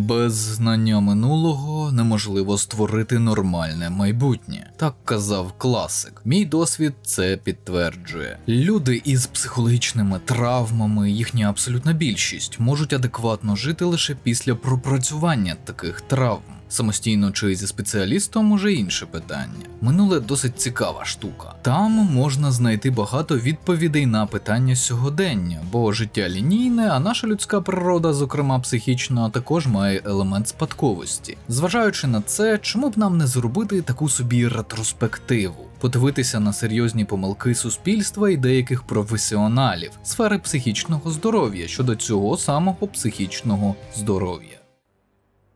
Без знання минулого неможливо створити нормальне майбутнє. Так казав класик. Мій досвід це підтверджує. Люди із психологічними травмами, їхня абсолютна більшість, можуть адекватно жити лише після пропрацювання таких травм. Самостійно чи зі спеціалістом уже інше питання. Минуле досить цікава штука. Там можна знайти багато відповідей на питання сьогодення, бо життя лінійне, а наша людська природа, зокрема психічна, також має елемент спадковості. Зважаючи на це, чому б нам не зробити таку собі ретроспективу? Подивитися на серйозні помилки суспільства і деяких професіоналів сфери психічного здоров'я щодо цього самого психічного здоров'я.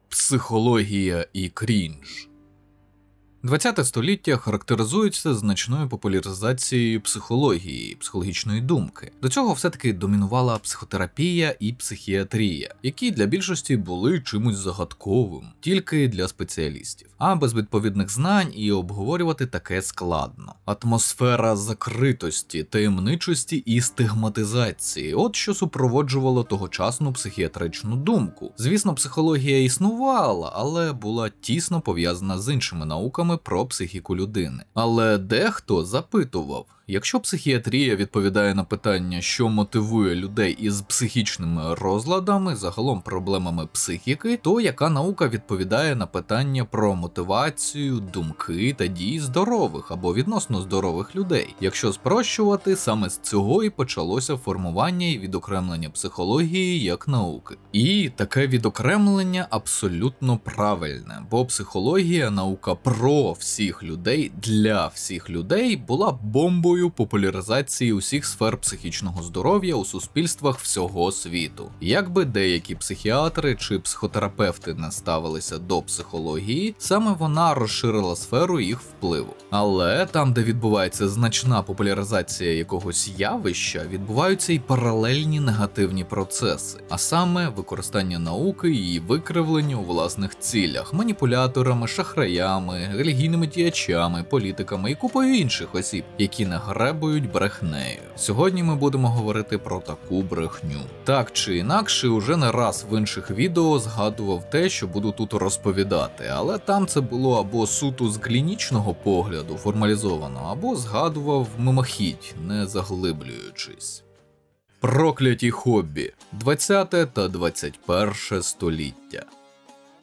Психологія і крінж. 20 століття характеризується значною популяризацією психології, психологічної думки. До цього все-таки домінувала психотерапія і психіатрія, які для більшості були чимось загадковим, тільки для спеціалістів. А без відповідних знань і обговорювати таке складно. Атмосфера закритості, таємничості і стигматизації – от що супроводжувало тогочасну психіатричну думку. Звісно, психологія існувала, але була тісно пов'язана з іншими науками про психіку людини. Але дехто запитував, якщо психіатрія відповідає на питання, що мотивує людей із психічними розладами, загалом проблемами психіки, то яка наука відповідає на питання про мотивацію, думки та дії здорових або відносно здорових людей? Якщо спрощувати, саме з цього і почалося формування і відокремлення психології як науки. І таке відокремлення абсолютно правильне, бо психологія, наука про всіх людей, для всіх людей, була бомбою популяризації усіх сфер психічного здоров'я у суспільствах всього світу. Якби деякі психіатри чи психотерапевти не ставилися до психології, саме вона розширила сферу їх впливу. Але там, де відбувається значна популяризація якогось явища, відбуваються й паралельні негативні процеси, а саме використання науки і її викривлення у власних цілях, маніпуляторами, шахраями, релігійними діячами, політиками і купою інших осіб, які не гребують брехнею. Сьогодні ми будемо говорити про таку брехню. Так чи інакше, уже не раз в інших відео згадував те, що буду тут розповідати, але там це було або суто з клінічного погляду формалізовано, або згадував мимохідь, не заглиблюючись. Прокляті хобі. 20 та 21 століття.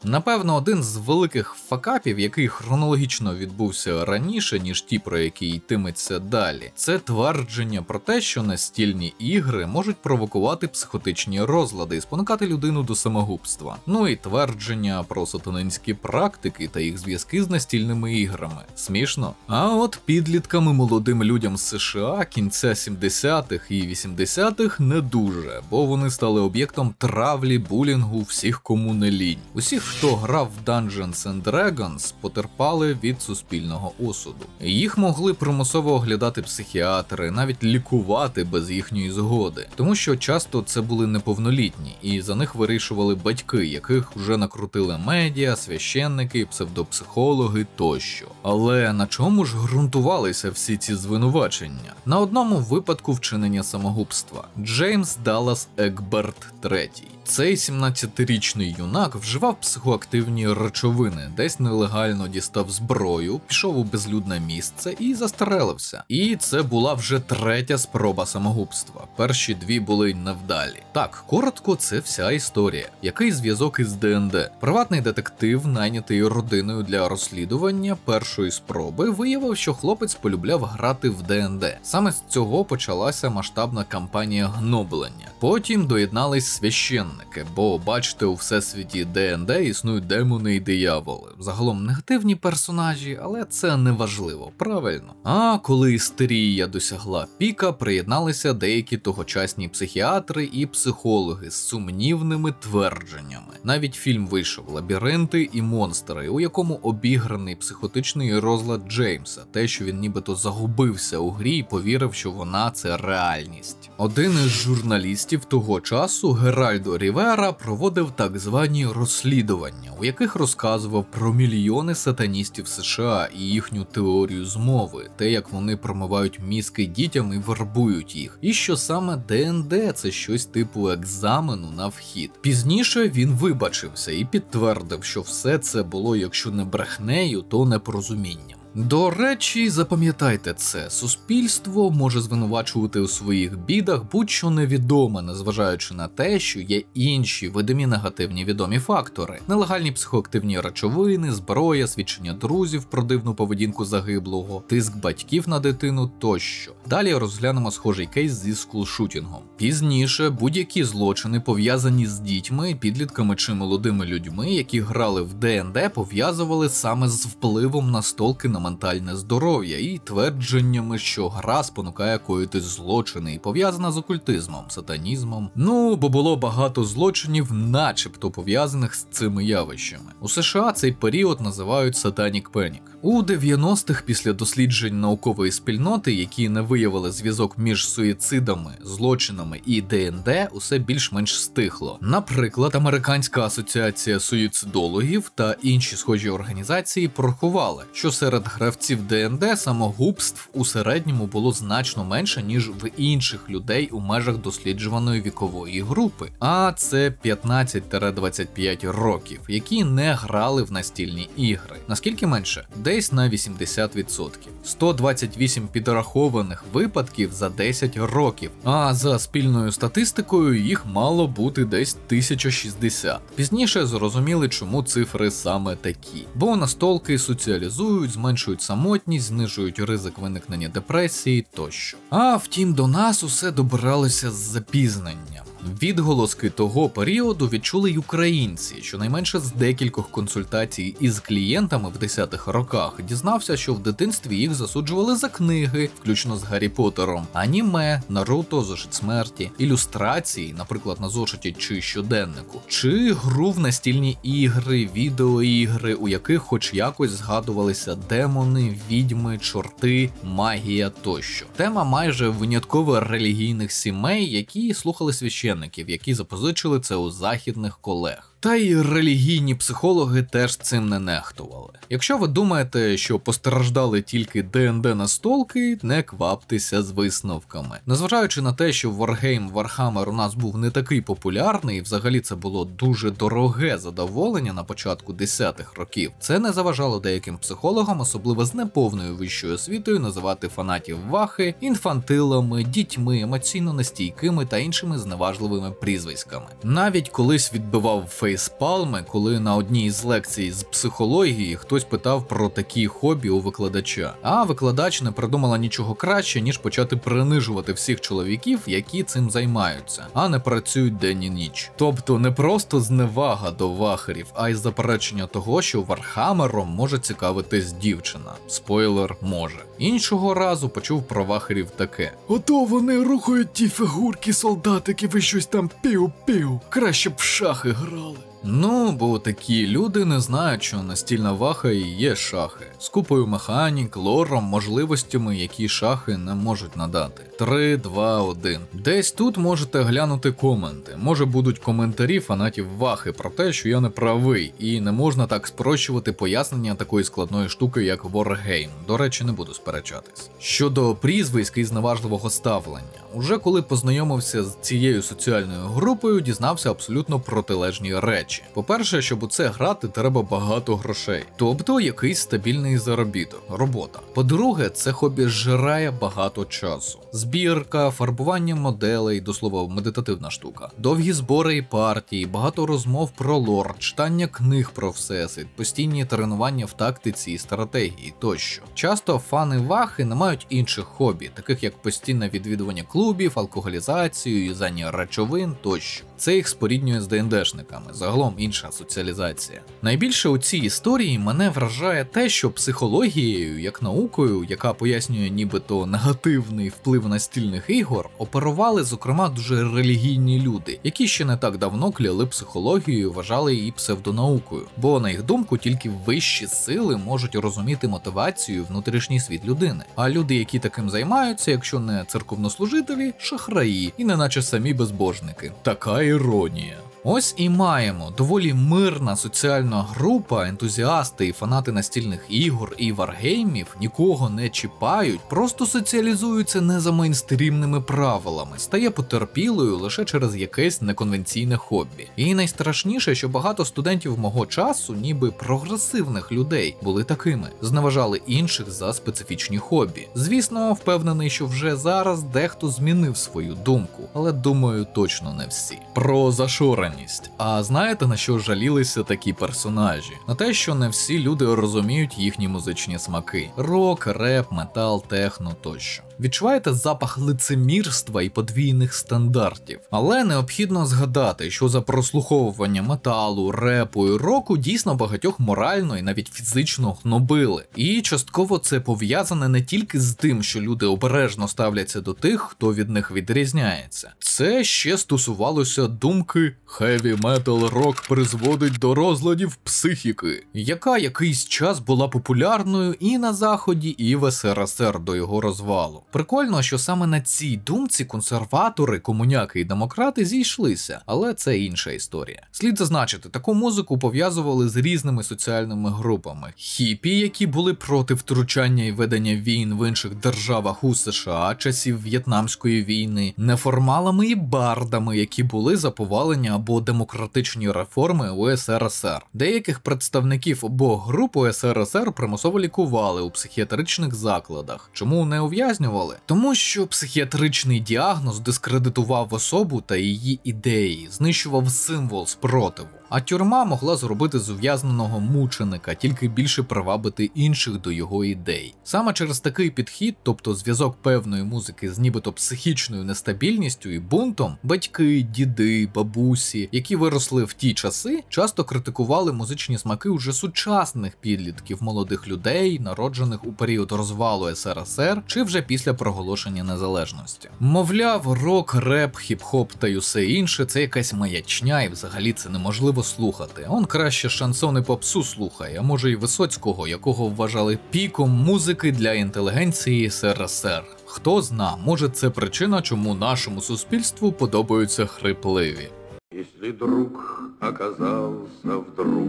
Напевно, один з великих факапів, який хронологічно відбувся раніше, ніж ті, про які йтиметься далі, це твердження про те, що настільні ігри можуть провокувати психотичні розлади і спонукати людину до самогубства. Ну і твердження про сатанинські практики та їх зв'язки з настільними іграми. Смішно? А от підліткам і молодим людям з США кінця 70-х і 80-х не дуже, бо вони стали об'єктом травлі, булінгу всіх, кому не лінь. Усіх, хто грав в Dungeons & Dragons, потерпали від суспільного осуду. Їх могли примусово оглядати психіатри, навіть лікувати без їхньої згоди, тому що часто це були неповнолітні, і за них вирішували батьки, яких вже накрутили медіа, священники, псевдопсихологи тощо. Але на чому ж ґрунтувалися всі ці звинувачення? На одному випадку вчинення самогубства. Джеймс Даллас Егберт III. Цей 17-річний юнак вживав психоактивні речовини, десь нелегально дістав зброю, пішов у безлюдне місце і застрелився. І це була вже третя спроба самогубства. Перші дві були невдалі. Так, коротко, це вся історія. Який зв'язок із ДНД? Приватний детектив, найнятий родиною для розслідування першої спроби, виявив, що хлопець полюбляв грати в ДНД. Саме з цього почалася масштабна кампанія гноблення. Потім доєднались священники, бо, бачите, у всесвіті ДНД існують демони і дияволи. Загалом негативні персонажі, але це не важливо, правильно? А коли істерія досягла піка, приєдналися деякі тогочасні психіатри і психологи з сумнівними твердженнями. Навіть фільм вийшов «Лабіринти і монстри», у якому обіграний психотичний розлад Джеймса, те, що він нібито загубився у грі і повірив, що вона – це реальність. Один із журналістів того часу, Геральдо Рівера, проводив так звані розслідування розслідування, у яких розказував про мільйони сатаністів США і їхню теорію змови, те, як вони промивають мізки дітям і вербують їх, і що саме ДНД – це щось типу екзамену на вхід. Пізніше він вибачився і підтвердив, що все це було, якщо не брехнею, то непорозумінням. До речі, запам'ятайте це, суспільство може звинувачувати у своїх бідах будь-що невідоме, незважаючи на те, що є інші видимі негативні відомі фактори. Нелегальні психоактивні речовини, зброя, свідчення друзів про дивну поведінку загиблого, тиск батьків на дитину тощо. Далі розглянемо схожий кейс зі скулшутінгом. Пізніше будь-які злочини, пов'язані з дітьми, підлітками чи молодими людьми, які грали в ДНД, пов'язували саме з впливом настолки на ментальне здоров'я і твердженнями, що гра спонукає коїти злочини і пов'язана з окультизмом, сатанізмом. Ну, бо було багато злочинів, начебто пов'язаних з цими явищами. У США цей період називають Satanic Panic. У 90-х, після досліджень наукової спільноти, які не виявили зв'язок між суїцидами, злочинами і ДНД, усе більш-менш стихло. Наприклад, Американська асоціація суїцидологів та інші схожі організації порахували, що серед гравців ДНД самогубств у середньому було значно менше, ніж в інших людей у межах досліджуваної вікової групи. А це 15-25 років, які не грали в настільні ігри. Наскільки менше? Десь на 80%. 128 підрахованих випадків за 10 років. А за спільною статистикою їх мало бути десь 1060. Пізніше зрозуміли, чому цифри саме такі. Бо настолки соціалізують, зменшують самотність, знижують ризик виникнення депресії тощо. А втім, до нас усе добиралося з запізненням. Відголоски того періоду відчули й українці. Щонайменше з декількох консультацій із клієнтами в 10-х роках дізнався, що в дитинстві їх засуджували за книги, включно з Гаррі Поттером, аніме, Наруто, Зошит смерті, ілюстрації, наприклад, на зошиті чи щоденнику, чи гру в настільні ігри, відеоігри, у яких хоч якось згадувалися демони, відьми, чорти, магія тощо. Тема майже винятково релігійних сімей, які слухали священників, які запозичили це у західних колег. Та й релігійні психологи теж цим не нехтували. Якщо ви думаєте, що постраждали тільки ДНД настолки, не кваптеся з висновками. Незважаючи на те, що Warhammer у нас був не такий популярний, і взагалі це було дуже дороге задоволення на початку 10-х років, це не заважало деяким психологам, особливо з неповною вищою освітою, називати фанатів Вахи інфантилами, дітьми, емоційно нестійкими та іншими зневажливими прізвиськами. Навіть колись відбивав фейспалми, коли на одній із лекцій з психології хтось питав про такі хобі у викладача. А викладач не придумала нічого краще, ніж почати принижувати всіх чоловіків, які цим займаються, а не працюють день і ніч. Тобто не просто зневага до вахерів, а й заперечення того, що Вархаммером може цікавитись дівчина. Спойлер, може. Іншого разу почув про вахерів таке: «Ото вони рухають ті фігурки солдатиків і щось там пів-пів. Краще б в шахи грали». Ну, бо такі люди не знають, що настільна ваха і є шахи. З купою механік, лором, можливостями, які шахи не можуть надати. 3, 2, 1. Десь тут можете глянути коменти. Може будуть коментарі фанатів вахи про те, що я не правий, і не можна так спрощувати пояснення такої складної штуки, як Wargame. До речі, не буду сперечатись. Щодо прізвиськ і зневажливого ставлення. Уже коли познайомився з цією соціальною групою, дізнався абсолютно протилежні речі. По-перше, щоб у це грати, треба багато грошей. Тобто якийсь стабільний заробіток, робота. По-друге, це хобі зжирає багато часу. Збірка, фарбування моделей, до слова, медитативна штука. Довгі збори і партії, багато розмов про лор, читання книг про всесвіт, постійні тренування в тактиці і стратегії тощо. Часто фани вахи не мають інших хобі, таких як постійне відвідування клубів, алкоголізацію, юзання речовин тощо. Це їх споріднює з ДНДшниками, загалом інша соціалізація. Найбільше у цій історії мене вражає те, що психологією, як наукою, яка пояснює нібито негативний вплив настільних ігор, оперували, зокрема, дуже релігійні люди, які ще не так давно кляли психологію і вважали її псевдонаукою. Бо, на їх думку, тільки вищі сили можуть розуміти мотивацію і внутрішній світ людини. А люди, які таким займаються, якщо не церковнослужителі, шахраї, і неначе самі безбожники. Така іронія. Ось і маємо доволі мирна соціальна група, ентузіасти і фанати настільних ігор і варгеймів нікого не чіпають, просто соціалізуються не за мейнстрімними правилами, стає потерпілою лише через якесь неконвенційне хобі. І найстрашніше, що багато студентів мого часу, ніби прогресивних людей, були такими, зневажали інших за специфічні хобі. Звісно, впевнений, що вже зараз дехто змінив свою думку, але думаю, точно не всі. Про зашореність. А знаєте, на що жалілися такі персонажі? На те, що не всі люди розуміють їхні музичні смаки. Рок, реп, метал, техно тощо. Відчуваєте запах лицемірства і подвійних стандартів. Але необхідно згадати, що за прослуховування металу, репу і року дійсно багатьох морально і навіть фізично гнобили. І частково це пов'язане не тільки з тим, що люди обережно ставляться до тих, хто від них відрізняється. Це ще стосувалося думки «Heavy Metal Rock призводить до розладів психіки», яка якийсь час була популярною і на Заході, і в СРСР до його розвалу. Прикольно, що саме на цій думці консерватори, комуняки і демократи зійшлися, але це інша історія. Слід зазначити, таку музику пов'язували з різними соціальними групами. Хіпі, які були проти втручання і ведення війн в інших державах у США часів В'єтнамської війни, неформалами і бардами, які були за повалення або демократичні реформи у СРСР. Деяких представників обох груп у СРСР примусово лікували у психіатричних закладах. Чому не ув'язнювали? Тому що психіатричний діагноз дискредитував особу та її ідеї, знищував символ спротиву. А тюрма могла зробити з ув'язненого мученика, тільки більше привабити інших до його ідей. Саме через такий підхід, тобто зв'язок певної музики з нібито психічною нестабільністю і бунтом, батьки, діди, бабусі, які виросли в ті часи, часто критикували музичні смаки уже сучасних підлітків, молодих людей, народжених у період розвалу СРСР чи вже після проголошення незалежності. Мовляв, рок, реп, хіп-хоп та й усе інше – це якась маячня і взагалі це неможливо слухати. Он краще шансон і попсу слухає, а може й Висоцького, якого вважали піком музики для інтелігенції СРСР. Хто зна, може це причина, чому нашому суспільству подобаються хрипливі. Если друг оказался вдруг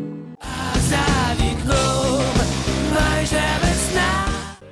За вікном майже весна.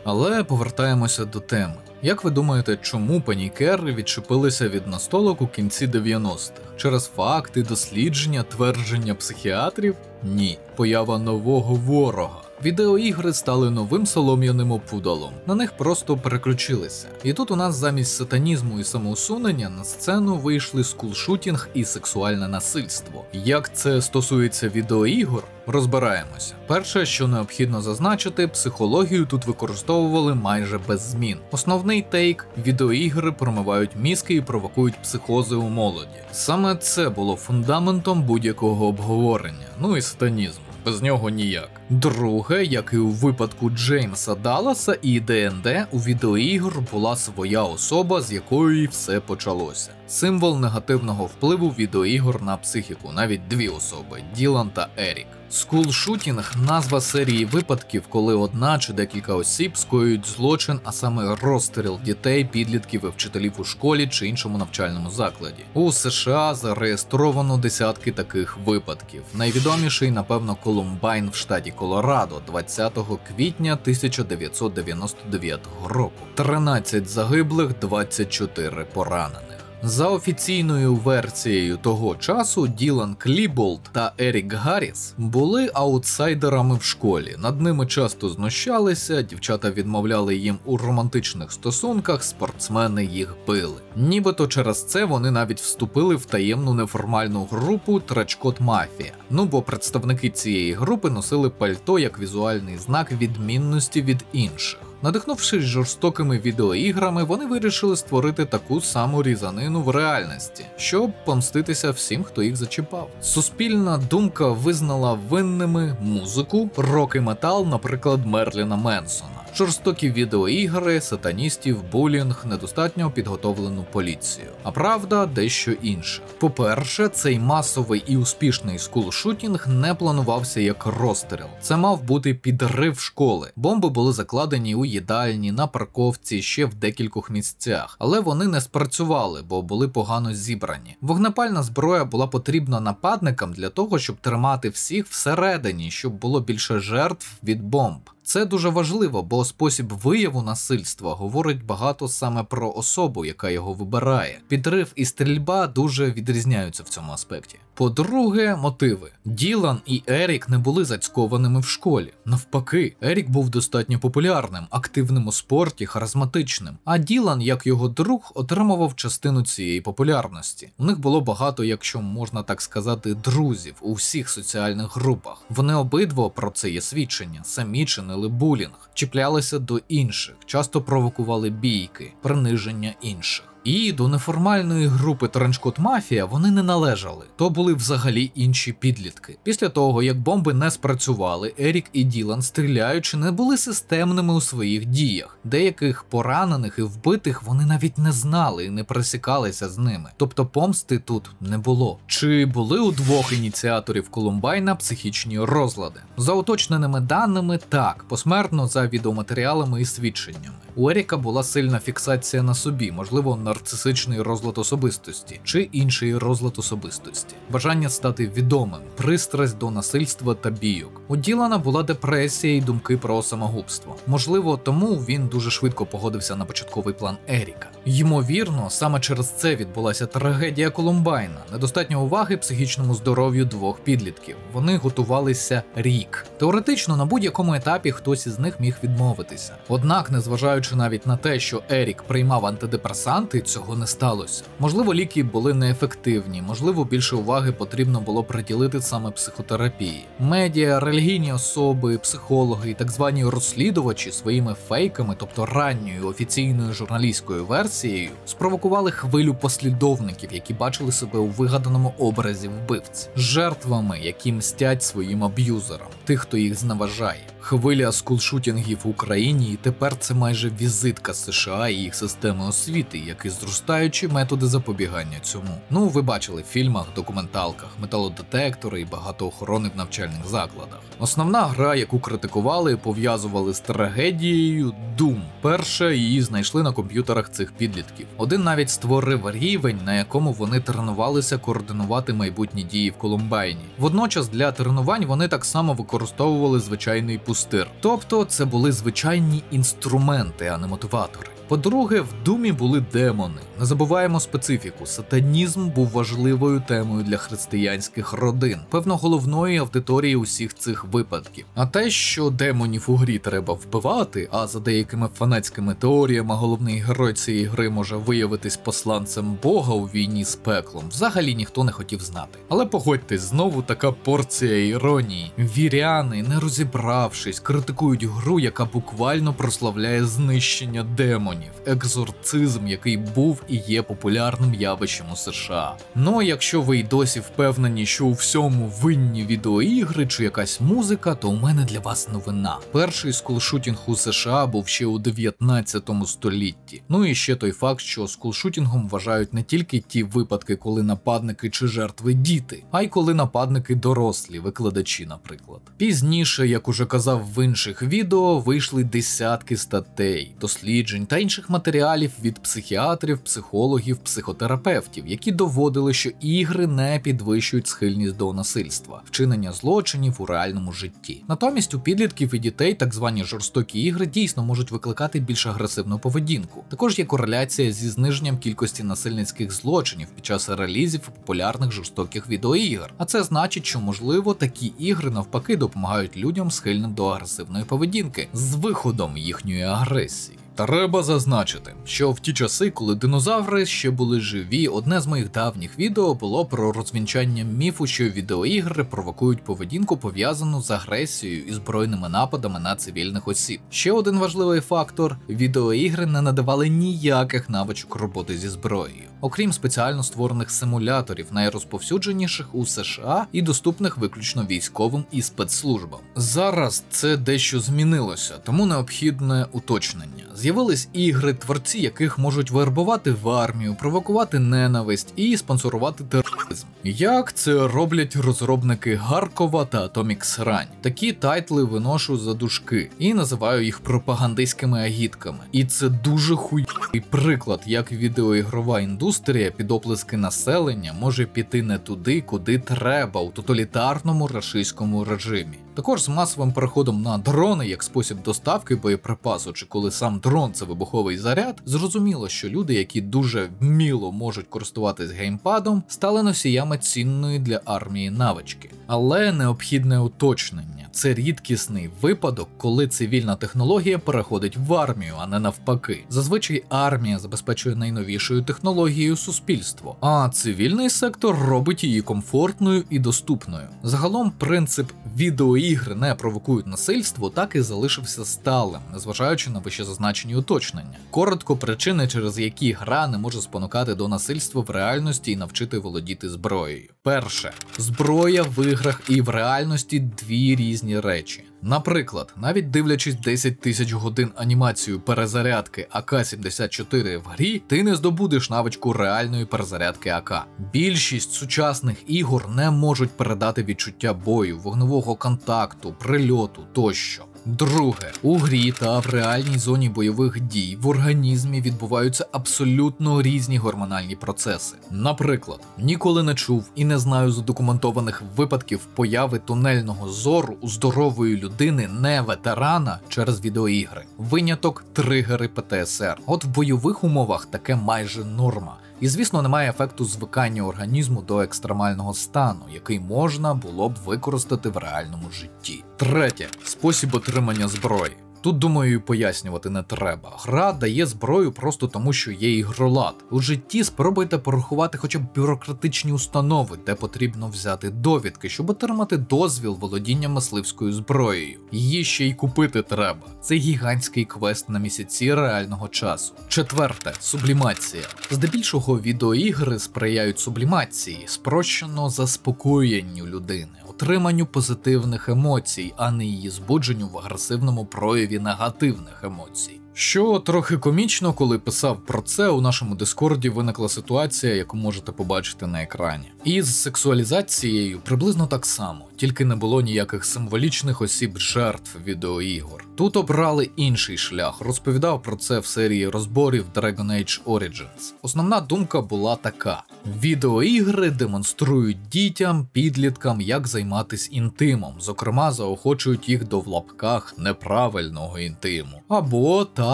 Але повертаємося до теми. Як ви думаєте, чому панікери відчепилися від настолок у кінці 90-х? Через факти, дослідження, твердження психіатрів? Ні. Поява нового ворога. Відеоігри стали новим солом'яним опудалом, на них просто переключилися. І тут у нас замість сатанізму і самоусунення на сцену вийшли скулшутінг і сексуальне насильство. Як це стосується відеоігор? Розбираємося. Перше, що необхідно зазначити, психологію тут використовували майже без змін. Основний тейк – відеоігри промивають мізки і провокують психози у молоді. Саме це було фундаментом будь-якого обговорення, ну і сатанізму. Без нього ніяк. Друге, як і у випадку Джеймса Далласа і ДНД, у відеоігр була своя особа, з якої і все почалося. Символ негативного впливу відеоігор на психіку, навіть дві особи – Ділан та Ерік. Скулшутінг – назва серії випадків, коли одна чи декілька осіб скоюють злочин, а саме розстріл дітей, підлітків і вчителів у школі чи іншому навчальному закладі. У США зареєстровано десятки таких випадків. Найвідоміший, напевно, Колумбайн в штаті Колорадо 20 квітня 1999 року. 13 загиблих, 24 поранених. За офіційною версією того часу, Ділан Кліболд та Ерік Гарріс були аутсайдерами в школі. Над ними часто знущалися, дівчата відмовляли їм у романтичних стосунках, спортсмени їх били. Нібито через це вони навіть вступили в таємну неформальну групу Тречкот Мафія. Ну бо представники цієї групи носили пальто як візуальний знак відмінності від інших. Надихнувшись жорстокими відеоіграми, вони вирішили створити таку саму різанину в реальності, щоб помститися всім, хто їх зачіпав. Суспільна думка визнала винними музику, рок і метал, наприклад, Мерліна Менсона. жорстокі відеоігри, сатаністів, булінг, недостатньо підготовлену поліцію. А правда, дещо інше. По-перше, цей масовий і успішний скулшутінг не планувався як розстріл. Це мав бути підрив школи. Бомби були закладені у їдальні, на парковці, ще в декількох місцях. Але вони не спрацювали, бо були погано зібрані. Вогнепальна зброя була потрібна нападникам для того, щоб тримати всіх всередині, щоб було більше жертв від бомб. Це дуже важливо, бо спосіб вияву насильства говорить багато саме про особу, яка його вибирає. Підрив і стрільба дуже відрізняються в цьому аспекті. По-друге, мотиви. Ділан і Ерік не були зацькованими в школі. Навпаки, Ерік був достатньо популярним, активним у спорті, харизматичним. А Ділан, як його друг, отримував частину цієї популярності. У них було багато, якщо можна так сказати, друзів у всіх соціальних групах. Вони обидва, про це є свідчення, самі чинили булінг, чіплялися до інших, часто провокували бійки, приниження інших. І до неформальної групи Тренчкот Мафія вони не належали, то були взагалі інші підлітки. Після того, як бомби не спрацювали, Ерік і Ділан, стріляючи, не були системними у своїх діях. Деяких поранених і вбитих вони навіть не знали і не пересікалися з ними. Тобто помсти тут не було. Чи були у двох ініціаторів Колумбайна психічні розлади? За уточненими даними, так, посмертно за відеоматеріалами і свідченнями. У Еріка була сильна фіксація на собі, можливо, нарцисичний розлад особистості чи інший розлад особистості, бажання стати відомим, пристрасть до насильства та бійок. У Ділана була депресія і думки про самогубство. Можливо, тому він дуже швидко погодився на початковий план Еріка. Ймовірно, саме через це відбулася трагедія Колумбайна. Недостатньо уваги психічному здоров'ю двох підлітків. Вони готувалися рік. Теоретично, на будь-якому етапі хтось із них міг відмовитися. Однак, незважаючи навіть на те, що Ерік приймав антидепресанти, цього не сталося. Можливо, ліки були неефективні, можливо, більше уваги потрібно було приділити саме психотерапії. Медіа, релігійні особи, психологи і так звані розслідувачі своїми фейками, тобто ранньою офіційною журналістською версією, спровокували хвилю послідовників, які бачили себе у вигаданому образі вбивць, жертвами, які мстять своїм аб'юзерам, тих, хто їх зневажає. Хвиля скулшутінгів в Україні, і тепер це майже візитка США і їх системи освіти, як і зростаючі методи запобігання цьому. Ну, ви бачили в фільмах, документалках, металодетектори і багато охорони в навчальних закладах. Основна гра, яку критикували і пов'язували з трагедією – Doom. Перше її знайшли на комп'ютерах цих підлітків. Один навіть створив рівень, на якому вони тренувалися координувати майбутні дії в Колумбайні. Водночас для тренувань вони так само використовували звичайний пустир. Тобто це були звичайні інструменти, а не мотиватори. По-друге, в Думі були демони. Не забуваємо специфіку. Сатанізм був важливою темою для християнських родин, певно, головної аудиторії усіх цих випадків. А те, що демонів у грі треба вбивати, а за деякими фанатськими теоріями головний герой цієї гри може виявитись посланцем Бога у війні з пеклом, взагалі ніхто не хотів знати. Але погодьтесь, знову така порція іронії. Віряни, не розібравшись, критикують гру, яка буквально прославляє знищення демонів. Екзорцизм, який був і є популярним явищем у США. Ну, якщо ви й досі впевнені, що у всьому винні відеоігри чи якась музика, то у мене для вас новина. Перший скулшутінг у США був ще у 19 столітті. Ну і ще той факт, що скулшутінгом вважають не тільки ті випадки, коли нападники чи жертви діти, а й коли нападники дорослі, викладачі, наприклад. Пізніше, як уже казав в інших відео, вийшли десятки статей, досліджень та інших матеріалів від психіатрів, психологів, психотерапевтів, які доводили, що ігри не підвищують схильність до насильства, вчинення злочинів у реальному житті. Натомість у підлітків і дітей так звані жорстокі ігри дійсно можуть викликати більш агресивну поведінку. Також є кореляція зі зниженням кількості насильницьких злочинів під час релізів популярних жорстоких відеоігр. А це значить, що можливо такі ігри навпаки допомагають людям схильним до агресивної поведінки з виходом їхньої агресії. Треба зазначити, що в ті часи, коли динозаври ще були живі, одне з моїх давніх відео було про розвінчання міфу, що відеоігри провокують поведінку, пов'язану з агресією і збройними нападами на цивільних осіб. Ще один важливий фактор – відеоігри не надавали ніяких навичок роботи зі зброєю, окрім спеціально створених симуляторів, найрозповсюдженіших у США і доступних виключно військовим і спецслужбам. Зараз це дещо змінилося, тому необхідне уточнення. З'явились ігри, творці яких можуть вербувати в армію, провокувати ненависть і спонсорувати тероризм. Як це роблять розробники Гаркова та Atomic Srань. Такі тайтли виношу за дужки і називаю їх пропагандистськими агітками. І це дуже хуйовий приклад, як відеоігрова індустрія під оплески населення може піти не туди, куди треба у тоталітарному рашистському режимі. Також з масовим переходом на дрони як спосіб доставки боєприпасу, чи коли сам дрон – це вибуховий заряд, зрозуміло, що люди, які дуже вміло можуть користуватись геймпадом, стали носіями цінної для армії навички. Але необхідне уточнення. Це рідкісний випадок, коли цивільна технологія переходить в армію, а не навпаки. Зазвичай армія забезпечує найновішою технологією суспільство, а цивільний сектор робить її комфортною і доступною. Загалом принцип відеоігри не провокують насильство так і залишився сталим, незважаючи на вищезазначені уточнення. Коротко, причини, через які гра не може спонукати до насильства в реальності і навчити володіти зброєю. Перше. Зброя в іграх і в реальності дві різні речі. Наприклад, навіть дивлячись 10 тисяч годин анімацію перезарядки АК-74 в грі, ти не здобудеш навичку реальної перезарядки АК. Більшість сучасних ігор не можуть передати відчуття бою, вогневого контакту, прильоту тощо. Друге, у грі та в реальній зоні бойових дій в організмі відбуваються абсолютно різні гормональні процеси. Наприклад, ніколи не чув і не знаю задокументованих випадків появи тунельного зору у здорової людини не ветерана через відеоігри. Виняток – тригери ПТСР. От в бойових умовах таке майже норма. І, звісно, немає ефекту звикання організму до екстремального стану, який можна було б використати в реальному житті. Третє. Спосіб отримання зброї. Тут, думаю, пояснювати не треба. Гра дає зброю просто тому, що є ігролад. У житті спробуйте порахувати хоча б бюрократичні установи, де потрібно взяти довідки, щоб отримати дозвіл володіння мисливською зброєю. Її ще й купити треба. Це гігантський квест на місяці реального часу. Четверте. Сублімація. Здебільшого відеоігри сприяють сублімації, спрощено заспокоєнню людини, отриманню позитивних емоцій, а не її збудженню в агресивному прояві негативних емоцій. Що трохи комічно, коли писав про це, у нашому дискорді виникла ситуація, яку можете побачити на екрані. І з сексуалізацією приблизно так само, тільки не було ніяких символічних осіб жертв відеоігор. Тут обрали інший шлях, розповідав про це в серії розборів Dragon Age Origins. Основна думка була така: відеоігри демонструють дітям, підліткам, як займатись інтимом, зокрема заохочують їх до в лапках неправильного інтиму. Або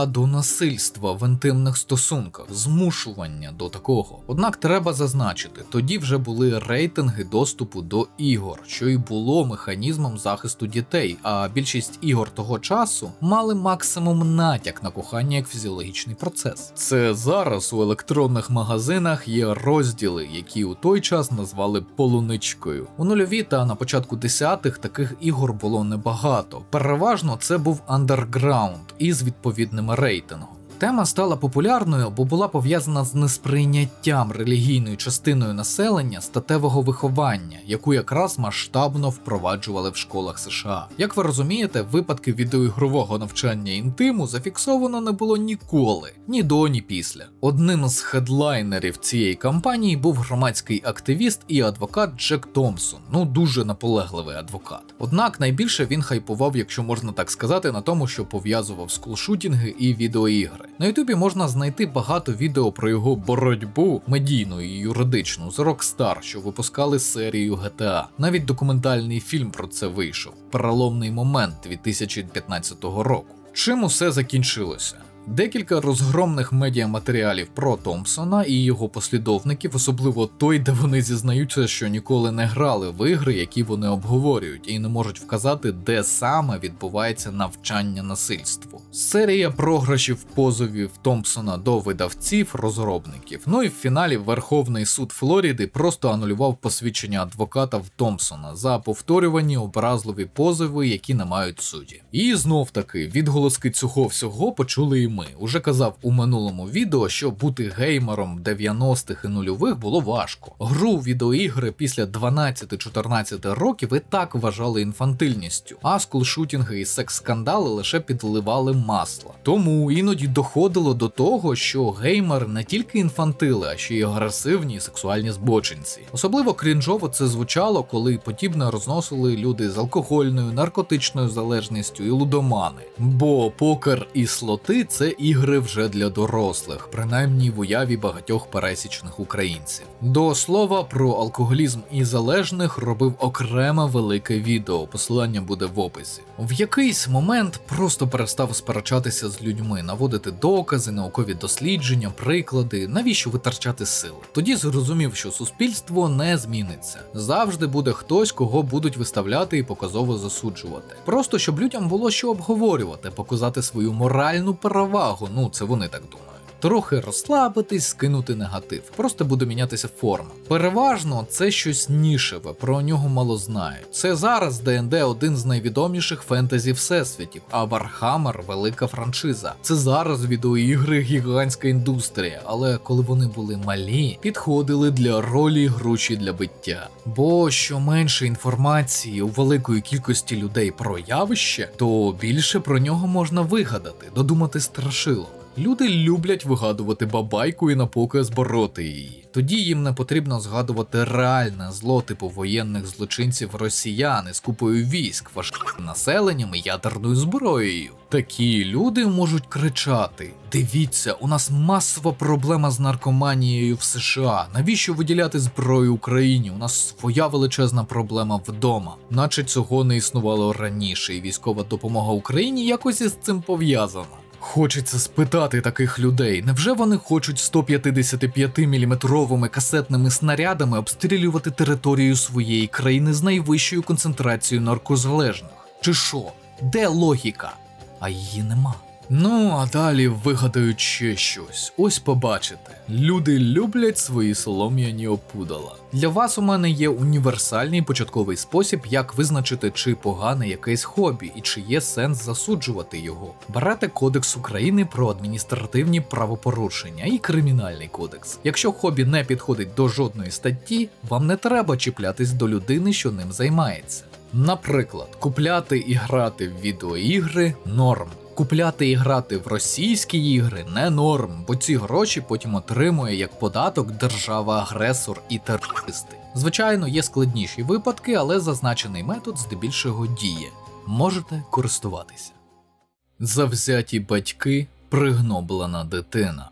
до насильства в інтимних стосунках, змушування до такого. Однак треба зазначити, тоді вже були рейтинги доступу до ігор, що й було механізмом захисту дітей, а більшість ігор того часу мали максимум натяк на кохання як фізіологічний процес. Це зараз у електронних магазинах є розділи, які у той час назвали полуничкою. У нульові та на початку 10-х таких ігор було небагато. Переважно це був андерграунд із відповідним рейтингом. Тема стала популярною, бо була пов'язана з несприйняттям релігійною частиною населення статевого виховання, яку якраз масштабно впроваджували в школах США. Як ви розумієте, випадки відеоігрового навчання інтиму зафіксовано не було ніколи, ні до, ні після. Одним з хедлайнерів цієї кампанії був громадський активіст і адвокат Джек Томпсон, дуже наполегливий адвокат. Однак найбільше він хайпував, якщо можна так сказати, на тому, що пов'язував скулшутінги і відеоігри. На ютубі можна знайти багато відео про його боротьбу, медійну і юридичну, з Rockstar, що випускали серію GTA. Навіть документальний фільм про це вийшов. Переломний момент 2015 року. Чим усе закінчилося? Декілька розгромних медіаматеріалів про Томпсона і його послідовників, особливо той, де вони зізнаються, що ніколи не грали в ігри, які вони обговорюють, і не можуть вказати, де саме відбувається навчання насильству. Серія програшів позовів Томпсона до видавців-розробників. Ну і в фіналі Верховний суд Флориди просто анулював посвідчення адвоката в Томпсона за повторювані образливі позови, які не мають суті. І знов таки, відголоски цього всього почули і ми. Уже казав у минулому відео, що бути геймером 90-х і нульових було важко. Гру в відеоігри після 12-14 років і так вважали інфантильністю, а скулшутінги і секс-скандали лише підливали масла. Тому іноді доходило до того, що геймери не тільки інфантили, а ще й агресивні і сексуальні збочинці. Особливо крінжово це звучало, коли подібне розносили люди з алкогольною, наркотичною залежністю і лудомани. Бо покер і слоти – це ігри вже для дорослих, принаймні в уяві багатьох пересічних українців. До слова, про алкоголізм і залежних робив окреме велике відео, посилання буде в описі. В якийсь момент просто перестав сперечатися з людьми, наводити докази, наукові дослідження, приклади, навіщо витрачати сили. Тоді зрозумів, що суспільство не зміниться. Завжди буде хтось, кого будуть виставляти і показово засуджувати. Просто щоб людям було що обговорювати, показати свою моральну перевагу, ну це вони так думають. Трохи розслабитись, скинути негатив. Просто буде мінятися форма. Переважно це щось нішеве, про нього мало знають. Це зараз ДНД один з найвідоміших фентезі всесвітів, а Warhammer – велика франшиза. Це зараз відеоігри гігантська індустрія, але коли вони були малі, підходили для ролі груші для биття. Бо що менше інформації у великої кількості людей про явище, то більше про нього можна вигадати, додумати страшилок. Люди люблять вигадувати бабайку і напоказ бороти її. Тоді їм не потрібно згадувати реальне зло типу воєнних злочинців росіян з купою військ, важким населенням і ядерною зброєю. Такі люди можуть кричати: «Дивіться, у нас масова проблема з наркоманією в США. Навіщо виділяти зброю Україні? У нас своя величезна проблема вдома». Наче цього не існувало раніше, і військова допомога Україні якось із цим пов'язана. Хочеться спитати таких людей, невже вони хочуть 155-мм касетними снарядами обстрілювати територію своєї країни з найвищою концентрацією наркозалежних? Чи що? Де логіка? А її нема. Ну, а далі вигадають ще щось. Ось побачите. Люди люблять свої солом'яні опудала. Для вас у мене є універсальний початковий спосіб, як визначити, чи погане якесь хобі і чи є сенс засуджувати його. Берете Кодекс України про адміністративні правопорушення і Кримінальний кодекс. Якщо хобі не підходить до жодної статті, вам не треба чіплятись до людини, що ним займається. Наприклад, купляти і грати в відеоігри – норм. Купляти і грати в російські ігри не норм, бо ці гроші потім отримує як податок держава-агресор і терористи. Звичайно, є складніші випадки, але зазначений метод здебільшого діє. Можете користуватися. Завзяті батьки – пригноблена дитина.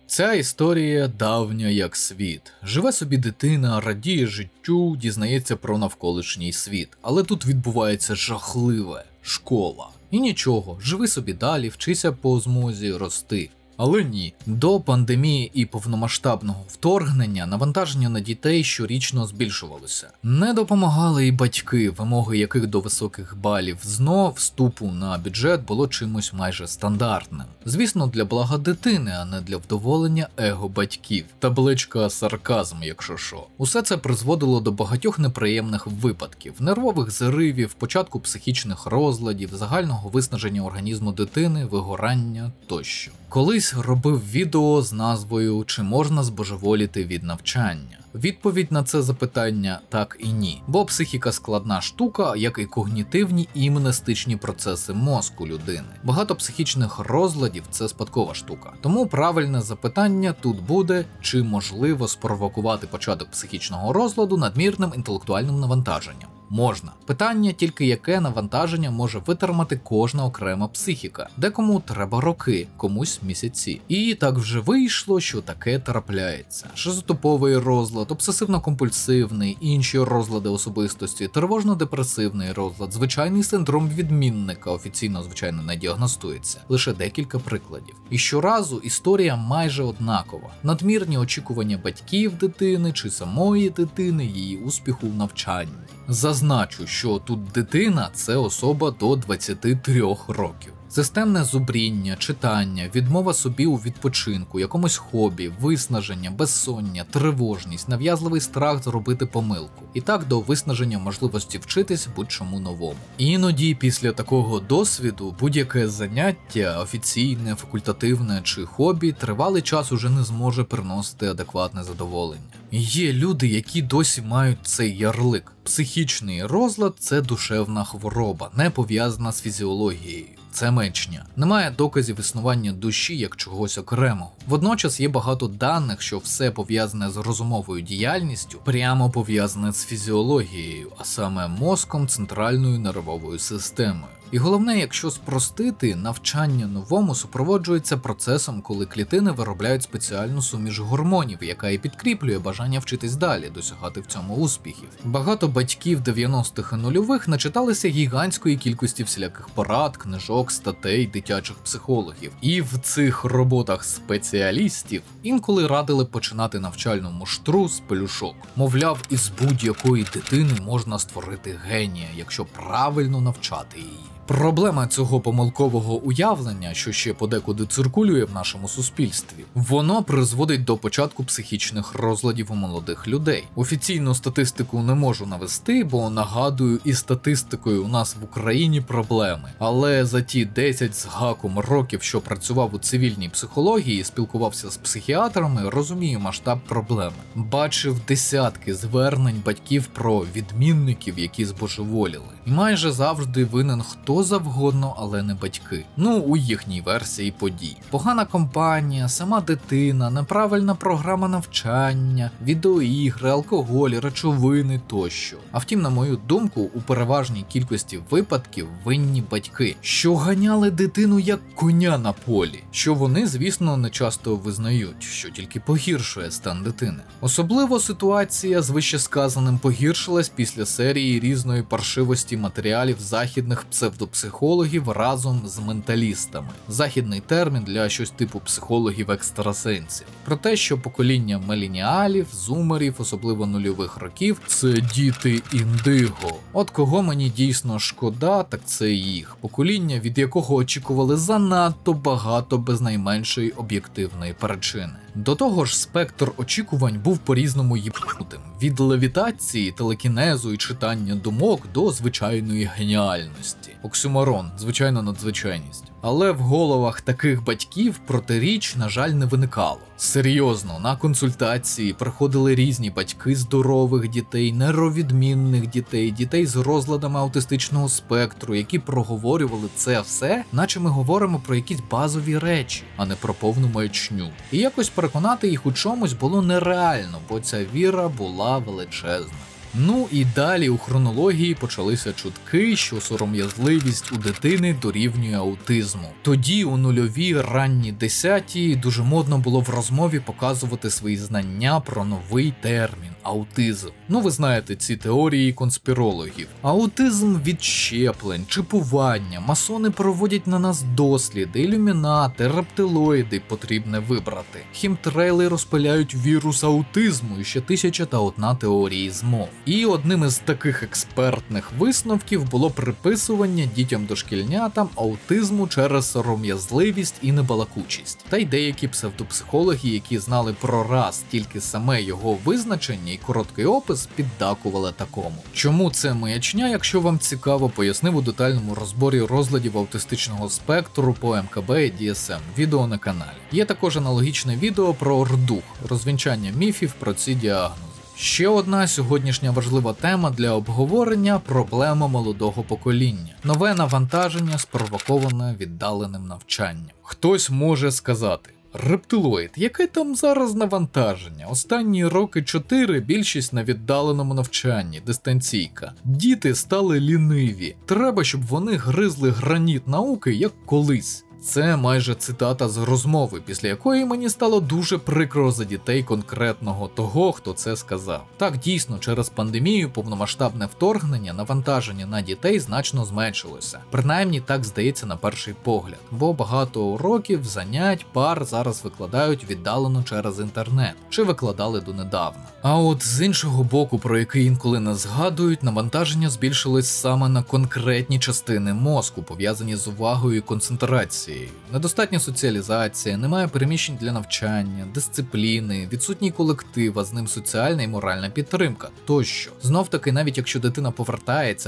Ця історія давня як світ. Живе собі дитина, радіє життю, дізнається про навколишній світ. Але тут відбувається жахливе – школа. І нічого, живи собі далі, вчися по змозі рости. Але ні, до пандемії і повномасштабного вторгнення навантаження на дітей щорічно збільшувалося. Не допомагали і батьки, вимоги яких до високих балів ЗНО, вступу на бюджет було чимось майже стандартним. Звісно, для блага дитини, а не для вдоволення его батьків. Табличка сарказм, якщо що. Усе це призводило до багатьох неприємних випадків, нервових зривів, початку психічних розладів, загального виснаження організму дитини, вигорання тощо. Колись робив відео з назвою «Чи можна збожеволіти від навчання?». Відповідь на це запитання – так і ні. Бо психіка складна штука, як і когнітивні і мнестичні процеси мозку людини. Багато психічних розладів – це спадкова штука. Тому правильне запитання тут буде, чи можливо спровокувати початок психічного розладу надмірним інтелектуальним навантаженням. Можна. Питання тільки, яке навантаження може витримати кожна окрема психіка. Декому треба роки, комусь місяці. І так вже вийшло, що таке трапляється. Шизотиповий розлад, обсесивно-компульсивний, інші розлади особистості, тривожно-депресивний розлад, звичайний синдром відмінника, офіційно, звичайно, не діагностується. Лише декілька прикладів. І щоразу історія майже однакова. Надмірні очікування батьків дитини чи самої дитини, її успіху в навчанні. Зазначу, що тут дитина – це особа до 23 років. Системне зубріння, читання, відмова собі у відпочинку, якомусь хобі, виснаження, безсоння, тривожність, нав'язливий страх зробити помилку. І так до виснаження можливості вчитись будь-чому новому. Іноді після такого досвіду будь-яке заняття, офіційне, факультативне чи хобі, тривалий час уже не зможе приносити адекватне задоволення. Є люди, які досі мають цей ярлик. Психічний розлад – це душевна хвороба, не пов'язана з фізіологією. Це маячня. Немає доказів існування душі як чогось окремого. Водночас є багато даних, що все пов'язане з розумовою діяльністю прямо пов'язане з фізіологією, а саме мозком, центральною нервовою системою. І головне, якщо спростити, навчання новому супроводжується процесом, коли клітини виробляють спеціальну суміш гормонів, яка і підкріплює бажання вчитись далі, досягати в цьому успіхів. Багато батьків 90-х і нульових начиталися гігантської кількості всіляких порад, книжок, статей, дитячих психологів. І в цих роботах спеціалістів інколи радили починати навчальну муштру з пелюшок. Мовляв, із будь-якої дитини можна створити генія, якщо правильно навчати її. Проблема цього помилкового уявлення, що ще подекуди циркулює в нашому суспільстві, воно призводить до початку психічних розладів у молодих людей. Офіційну статистику не можу навести, бо, нагадую, із статистикою у нас в Україні проблеми. Але за ті 10 з гаком років, що працював у цивільній психології, спілкувався з психіатрами, розумію масштаб проблеми. Бачив десятки звернень батьків про відмінників, які збожеволіли. І майже завжди винен хто завгодно, але не батьки. Ну, у їхній версії подій. Погана компанія, сама дитина, неправильна програма навчання, відеоігри, алкоголь, речовини тощо. А втім, на мою думку, у переважній кількості випадків винні батьки, що ганяли дитину як коня на полі, що вони, звісно, не часто визнають, що тільки погіршує стан дитини. Особливо ситуація з вищесказаним погіршилась після серії різної паршивості матеріалів західних псевдопсихологів разом з менталістами. Західний термін для щось типу психологів-екстрасенсів. Про те, що покоління міленіалів, зумерів, особливо нульових років, це діти індиго. От кого мені дійсно шкода, так це їх. Покоління, від якого очікували занадто багато без найменшої об'єктивної причини. До того ж, спектр очікувань був по-різному їбнутим. Від левітації, телекінезу і читання думок до звичайної геніальності. Оксюморон, звичайна надзвичайність. Але в головах таких батьків протиріч, на жаль, не виникало. Серйозно, на консультації приходили різні батьки здорових дітей, нейровідмінних дітей, дітей з розладами аутистичного спектру, які проговорювали це все, наче ми говоримо про якісь базові речі, а не про повну маячню. І якось переконати їх у чомусь було нереально, бо ця віра була величезна. Ну і далі у хронології почалися чутки, що сором'язливість у дитини дорівнює аутизму. Тоді у нульові, ранні десяті дуже модно було в розмові показувати свої знання про новий термін – аутизм. Ну ви знаєте ці теорії конспірологів. Аутизм від щеплень, чипування, масони проводять на нас досліди, ілюмінати, рептилоїди потрібне вибрати. Хімтрейли розпиляють вірус аутизму і ще 1001 теорії змов. І одним із таких експертних висновків було приписування дітям-дошкільнятам аутизму через сором'язливість і небалакучість. Та й деякі псевдопсихологи, які знали про раз тільки саме його визначення і короткий опис, піддакували такому. Чому це маячня, якщо вам цікаво, пояснив у детальному розборі розладів аутистичного спектру по МКБ і DSM, відео на каналі. Є також аналогічне відео про ордух, розвінчання міфів про ці діагнози. Ще одна сьогоднішня важлива тема для обговорення – проблема молодого покоління. Нове навантаження, спровоковане віддаленим навчанням. Хтось може сказати: Рептилоїд, яке там зараз навантаження? Останні роки 4 більшість на віддаленому навчанні, дистанційка. Діти стали ліниві. Треба, щоб вони гризли граніт науки, як колись. Це майже цитата з розмови, після якої мені стало дуже прикро за дітей конкретного того, хто це сказав. Так, дійсно, через пандемію повномасштабне вторгнення навантаження на дітей значно зменшилося. Принаймні так здається на перший погляд, бо багато уроків, занять, пар зараз викладають віддалено через інтернет, чи викладали донедавна. А от з іншого боку, про який інколи не згадують, навантаження збільшилось саме на конкретні частини мозку, пов'язані з увагою і концентрацією. Недостатня соціалізація, немає переміщень для навчання, дисципліни, відсутній колектив, а з ним соціальна і моральна підтримка тощо. Знов-таки, навіть якщо дитина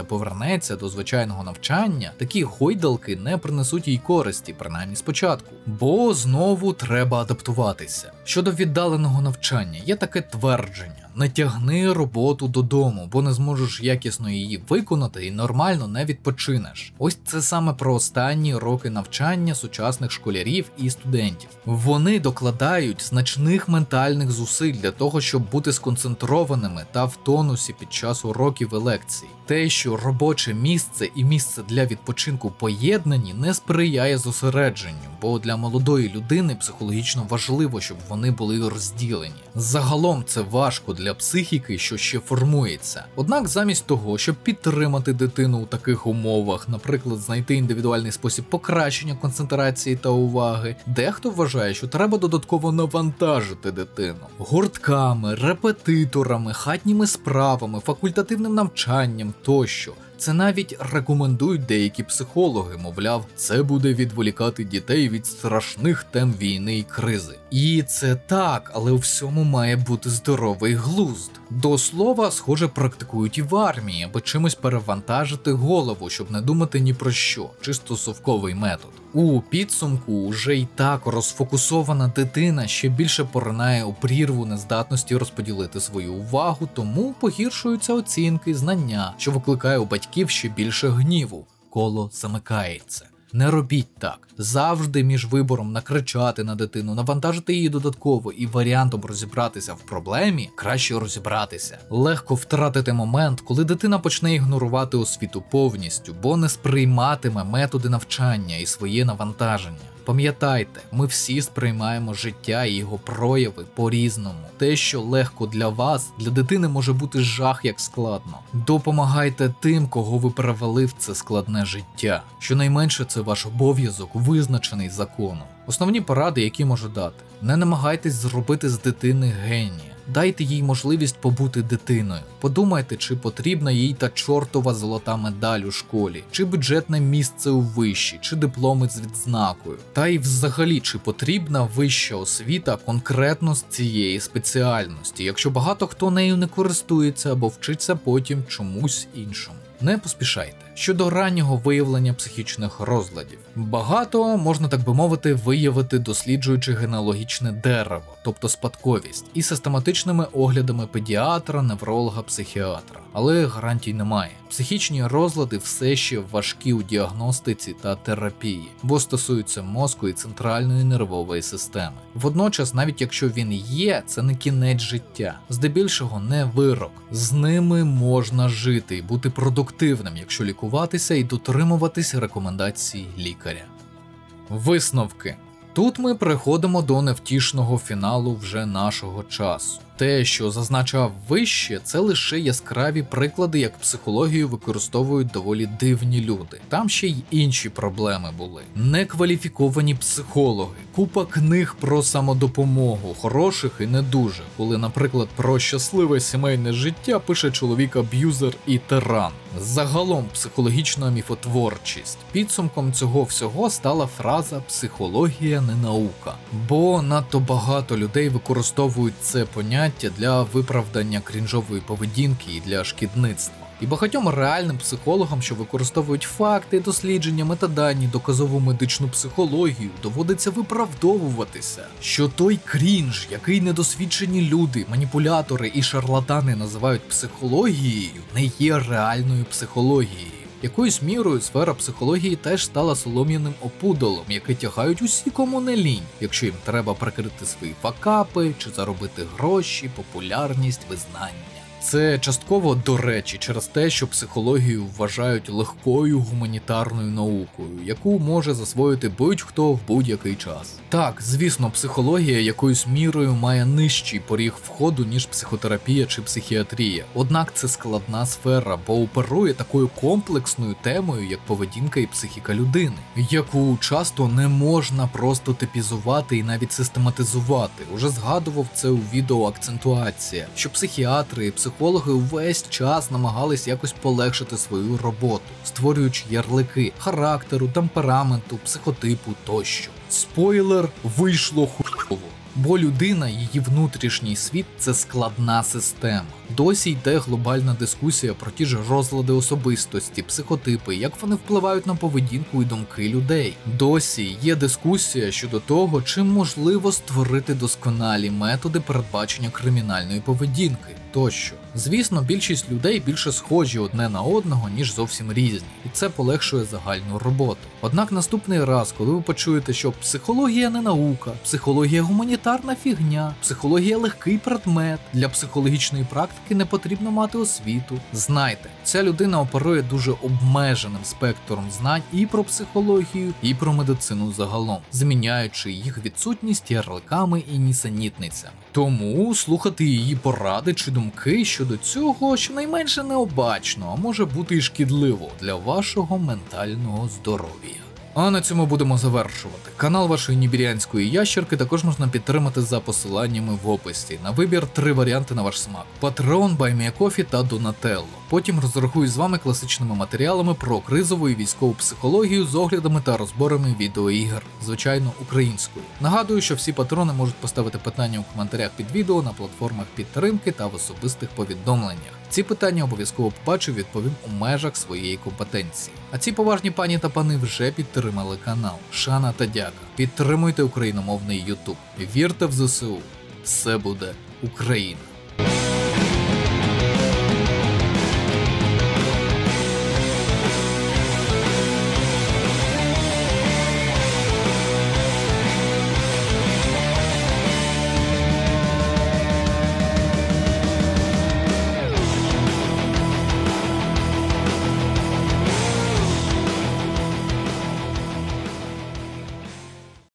повернеться до звичайного навчання, такі гойдалки не принесуть їй користі, принаймні спочатку. Бо знову треба адаптуватися. Щодо віддаленого навчання, є таке твердження. Не тягни роботу додому, бо не зможеш якісно її виконати і нормально не відпочинеш. Ось це саме про останні роки навчання сучасних школярів і студентів. Вони докладають значних ментальних зусиль для того, щоб бути сконцентрованими та в тонусі під час уроків і лекцій. Те, що робоче місце і місце для відпочинку поєднані, не сприяє зосередженню, бо для молодої людини психологічно важливо, щоб вони були розділені. Загалом це важко для психіки, що ще формується. Однак замість того, щоб підтримати дитину у таких умовах, наприклад, знайти індивідуальний спосіб покращення концентрації та уваги, дехто вважає, що треба додатково навантажити дитину. Гуртками, репетиторами, хатніми справами, факультативним навчанням тощо. Це навіть рекомендують деякі психологи, мовляв, це буде відволікати дітей від страшних тем війни і кризи. І це так, але у всьому має бути здоровий глузд. До слова, схоже, практикують і в армії, аби чимось перевантажити голову, щоб не думати ні про що, чисто совковий метод. У підсумку вже й так розфокусована дитина ще більше поринає у прірву нездатності розподілити свою увагу, тому погіршуються оцінки, знання, що викликає у батьків ще більше гніву. Коло замикається. Не робіть так. Завжди між вибором накричати на дитину, навантажити її додатково і варіантом розібратися в проблемі, краще розібратися. Легко втратити момент, коли дитина почне ігнорувати освіту повністю, бо не сприйматиме методи навчання і своє навантаження. Пам'ятайте, ми всі сприймаємо життя і його прояви по-різному. Те, що легко для вас, для дитини може бути жах як складно. Допомагайте тим, кого ви перевели в це складне життя. Щонайменше це ваш обов'язок, визначений законом. Основні поради, які можу дати. Не намагайтесь зробити з дитини генія. Дайте їй можливість побути дитиною. Подумайте, чи потрібна їй та чортова золота медаль у школі, чи бюджетне місце у виші, чи дипломи з відзнакою. Та й взагалі, чи потрібна вища освіта конкретно з цієї спеціальності, якщо багато хто нею не користується або вчиться потім чомусь іншому. Не поспішайте. Щодо раннього виявлення психічних розладів. Багато, можна так би мовити, виявити, досліджуючи генеалогічне дерево, тобто спадковість, і систематичними оглядами педіатра, невролога, психіатра. Але гарантій немає. Психічні розлади все ще важкі у діагностиці та терапії, бо стосуються мозку і центральної нервової системи. Водночас, навіть якщо він є, це не кінець життя. Здебільшого не вирок. З ними можна жити і бути продуктивним, якщо лікуватися і дотримуватись рекомендацій лікаря. Висновки. Тут ми переходимо до невтішного фіналу вже нашого часу. Те, що зазначав вище, це лише яскраві приклади, як психологію використовують доволі дивні люди. Там ще й інші проблеми були. Некваліфіковані психологи, купа книг про самодопомогу, хороших і не дуже, коли, наприклад, про щасливе сімейне життя пише чоловік-аб'юзер і тиран. Загалом психологічна міфотворчість. Підсумком цього всього стала фраза «психологія не наука». Бо надто багато людей використовують це поняття для виправдання крінжової поведінки і для шкідництва. І багатьом реальним психологам, що використовують факти, дослідження, метадані, доказову медичну психологію, доводиться виправдовуватися, що той крінж, який недосвідчені люди, маніпулятори і шарлатани називають психологією, не є реальною психологією. Якоюсь мірою сфера психології теж стала солом'яним опудолом, яке тягають усі, кому не лінь, якщо їм треба прикрити свої факапи чи заробити гроші, популярність, визнання. Це частково, до речі, через те, що психологію вважають легкою гуманітарною наукою, яку може засвоїти будь-хто в будь-який час. Так, звісно, психологія якоюсь мірою має нижчий поріг входу, ніж психотерапія чи психіатрія. Однак це складна сфера, бо оперує такою комплексною темою, як поведінка і психіка людини, яку часто не можна просто типізувати і навіть систематизувати. Уже згадував це у відео «Акцентуація», що психіатри і психологи увесь час намагались якось полегшити свою роботу, створюючи ярлики характеру, темпераменту, психотипу тощо. Спойлер, вийшло хуйово. Бо людина, її внутрішній світ – це складна система. Досі йде глобальна дискусія про ті ж розлади особистості, психотипи, як вони впливають на поведінку і думки людей. Досі є дискусія щодо того, чи можливо створити досконалі методи передбачення кримінальної поведінки тощо. Звісно, більшість людей більше схожі одне на одного, ніж зовсім різні, і це полегшує загальну роботу. Однак наступний раз, коли ви почуєте, що психологія не наука, психологія гуманітарна фігня, психологія легкий предмет, для психологічної практики не потрібно мати освіту, знайте, ця людина оперує дуже обмеженим спектром знань і про психологію, і про медицину загалом, зміняючи їх відсутність ярликами і нісенітницями. Тому слухати її поради чи думки щодо цього щонайменше необачно, а може бути і шкідливо для вашого ментального здоров'я. А на цьому будемо завершувати. Канал вашої нібіріанської ящерки також можна підтримати за посиланнями в описі. На вибір 3 варіанти на ваш смак: Patreon, BuyMeACoffee та Donatello. Потім розрахую з вами класичними матеріалами про кризову і військову психологію з оглядами та розборами відеоігр, звичайно, українською. Нагадую, що всі патрони можуть поставити питання у коментарях під відео, на платформах підтримки та в особистих повідомленнях. Ці питання обов'язково побачу і відповім у межах своєї компетенції. А ці поважні пані та пани вже підтримали канал. Шана та дяка. Підтримуйте україномовний YouTube. Вірте в ЗСУ. Все буде Україна.